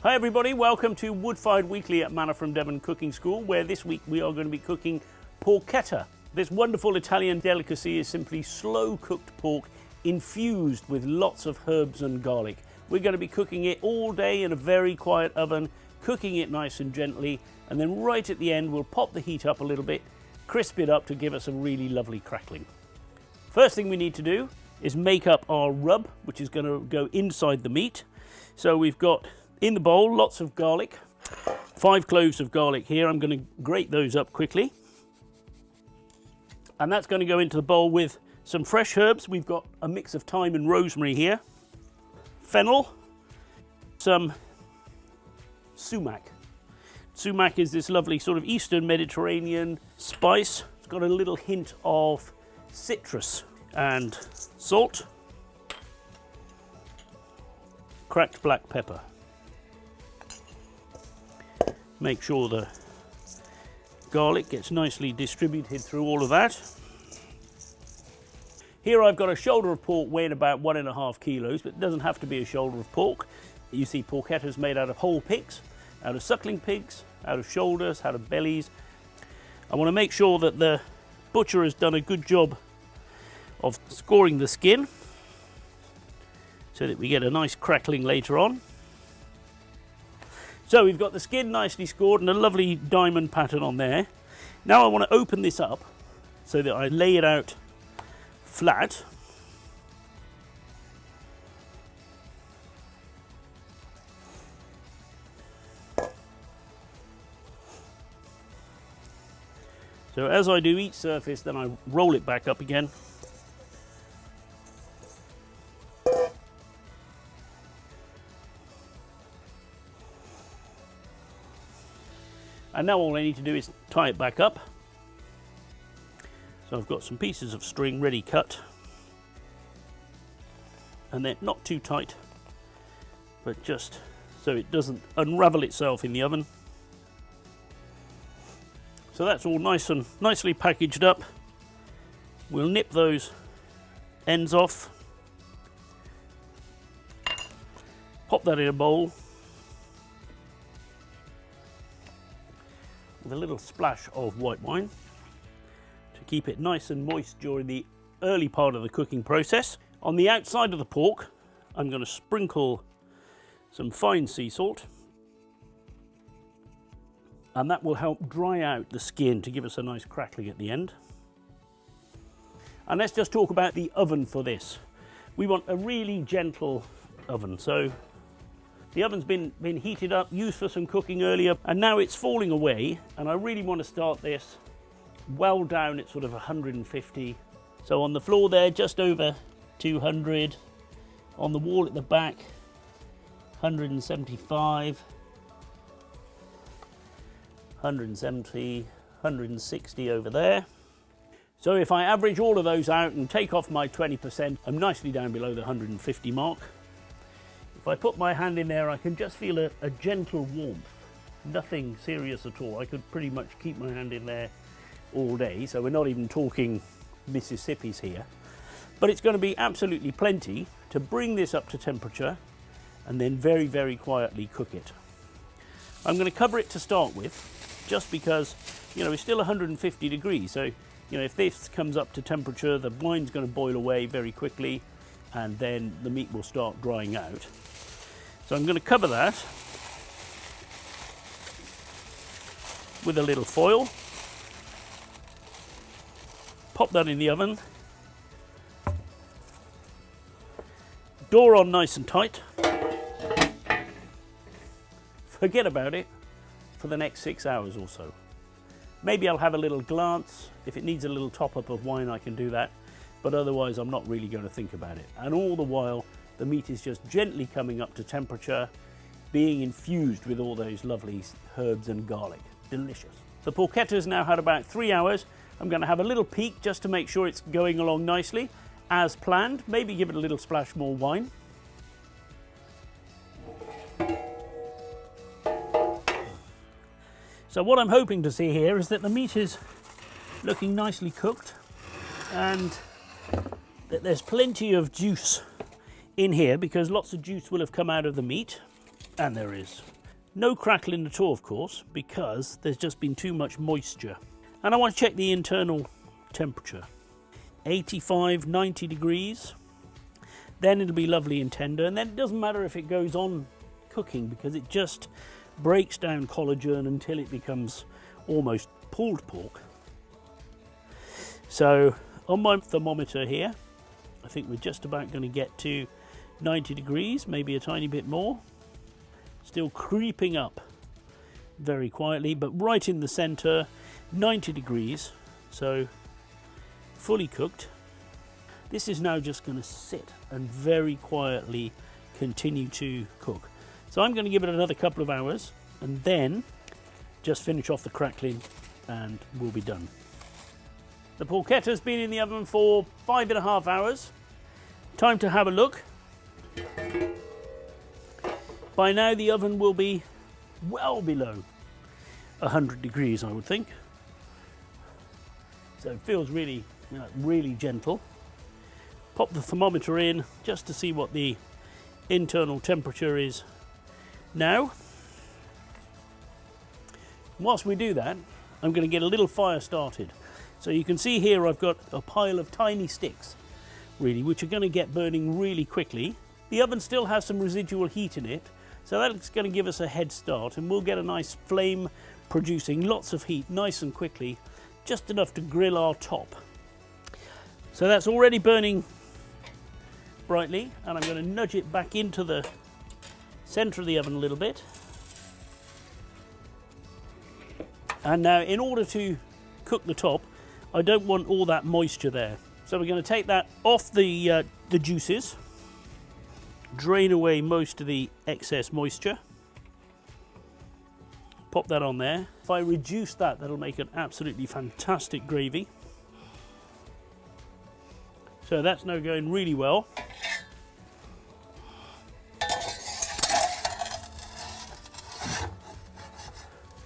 Hi everybody, welcome to Woodfired Weekly at Manna from Devon Cooking School, where this week we are going to be cooking porchetta. This wonderful Italian delicacy is simply slow cooked pork infused with lots of herbs and garlic. We're going to be cooking it all day in a very quiet oven, cooking it nice and gently, and then right at the end we'll pop the heat up a little bit, crisp it up to give us a really lovely crackling. First thing we need to do is make up our rub, which is going to go inside the meat. So we've got in the bowl lots of garlic, 5 cloves of garlic here. I'm going to grate those up quickly. And that's going to go into the bowl with some fresh herbs. We've got a mix of thyme and rosemary here, fennel, some sumac. Sumac is this lovely sort of Eastern Mediterranean spice. It's got a little hint of citrus, and salt, cracked black pepper. Make sure the garlic gets nicely distributed through all of that. Here I've got a shoulder of pork weighing about 1.5 kilos, but it doesn't have to be a shoulder of pork. You see porchetta is made out of whole pigs, out of suckling pigs, out of shoulders, out of bellies. I want to make sure that the butcher has done a good job of scoring the skin so that we get a nice crackling later on. So we've got the skin nicely scored and a lovely diamond pattern on there. Now I want to open this up so that I lay it out flat. So as I do each surface, then I roll it back up again. And now all I need to do is tie it back up. So I've got some pieces of string ready cut. And they're not too tight, but just so it doesn't unravel itself in the oven. So that's all nice and nicely packaged up. We'll nip those ends off. Pop that in a bowl. With a little splash of white wine to keep it nice and moist during the early part of the cooking process. On the outside of the pork, I'm going to sprinkle some fine sea salt, and that will help dry out the skin to give us a nice crackling at the end. And let's just talk about the oven for this. We want a really gentle oven, so the oven's been heated up, used for some cooking earlier, and now it's falling away, and I really want to start this well down at sort of 150. So on the floor there, just over 200. On the wall at the back, 175, 170, 160 over there. So if I average all of those out and take off my 20%, I'm nicely down below the 150 mark. If I put my hand in there, I can just feel a gentle warmth, nothing serious at all. I could pretty much keep my hand in there all day, so we're not even talking Mississippi's here. But it's going to be absolutely plenty to bring this up to temperature and then very, very quietly cook it. I'm going to cover it to start with, just because, you know, it's still 150 degrees, so, you know, if this comes up to temperature, the wine's going to boil away very quickly, and then the meat will start drying out. So I'm going to cover that with a little foil, pop that in the oven, door on nice and tight, forget about it for the next 6 hours or so. Maybe I'll have a little glance. If it needs a little top up of wine, I can do that, but otherwise I'm not really going to think about it. And all the while the meat is just gently coming up to temperature, being infused with all those lovely herbs and garlic. Delicious. The porchetta has now had about 3 hours. I'm going to have a little peek just to make sure it's going along nicely as planned. Maybe give it a little splash more wine. So what I'm hoping to see here is that the meat is looking nicely cooked and that there's plenty of juice in here, because lots of juice will have come out of the meat, and there is. No crackling at all, of course, because there's just been too much moisture. And I want to check the internal temperature. 85, 90 degrees. Then it'll be lovely and tender. And then it doesn't matter if it goes on cooking, because it just breaks down collagen until it becomes almost pulled pork. So on my thermometer here, I think we're just about going to get to 90 degrees, maybe a tiny bit more. Still creeping up very quietly, but right in the center, 90 degrees, so fully cooked. This is now just going to sit and very quietly continue to cook. So I'm going to give it another couple of hours and then just finish off the crackling and we'll be done. The porchetta's been in the oven for 5.5 hours. Time to have a look. By now the oven will be well below 100 degrees, I would think. So it feels really, really gentle. Pop the thermometer in just to see what the internal temperature is now. Whilst we do that, I'm going to get a little fire started. So you can see here I've got a pile of tiny sticks, really, which are going to get burning really quickly. The oven still has some residual heat in it, so that's going to give us a head start, and we'll get a nice flame producing lots of heat nice and quickly, just enough to grill our top. So that's already burning brightly, and I'm going to nudge it back into the center of the oven a little bit. And now, in order to cook the top, I don't want all that moisture there. So we're going to take that off the juices, drain away most of the excess moisture, pop that on there. If I reduce that, that'll make an absolutely fantastic gravy. So that's now going really well.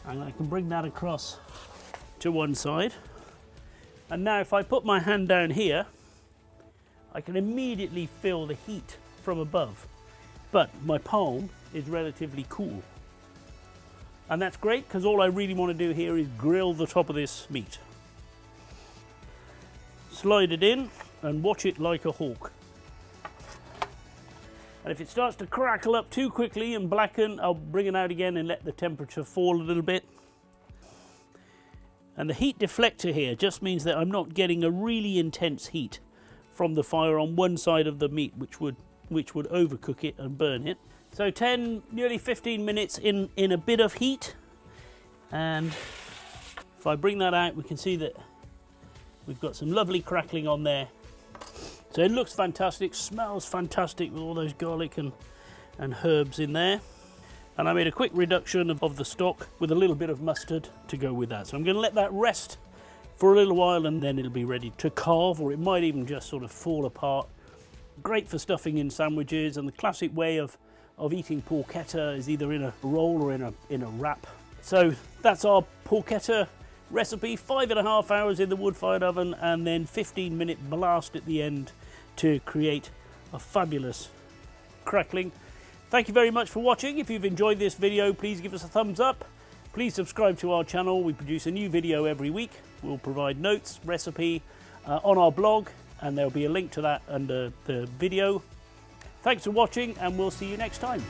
And I can bring that across to one side. And now if I put my hand down here, I can immediately feel the heat from above. But my palm is relatively cool. And that's great, because all I really want to do here is grill the top of this meat. Slide it in and watch it like a hawk. And if it starts to crackle up too quickly and blacken, I'll bring it out again and let the temperature fall a little bit. And the heat deflector here just means that I'm not getting a really intense heat from the fire on one side of the meat, which would overcook it and burn it. So 10, nearly 15 minutes in a bit of heat. And if I bring that out, we can see that we've got some lovely crackling on there. So it looks fantastic, smells fantastic with all those garlic and herbs in there. And I made a quick reduction of the stock with a little bit of mustard to go with that. So I'm going to let that rest for a little while, and then it'll be ready to carve, or it might even just sort of fall apart. Great for stuffing in sandwiches, and the classic way of eating porchetta is either in a roll or in a wrap. So that's our porchetta recipe. 5.5 hours in the wood-fired oven, and then 15-minute blast at the end to create a fabulous crackling. Thank you very much for watching. If you've enjoyed this video, please give us a thumbs up. Please subscribe to our channel. We produce a new video every week. We'll provide notes, recipe on our blog, and there'll be a link to that under the video. Thanks for watching, and we'll see you next time.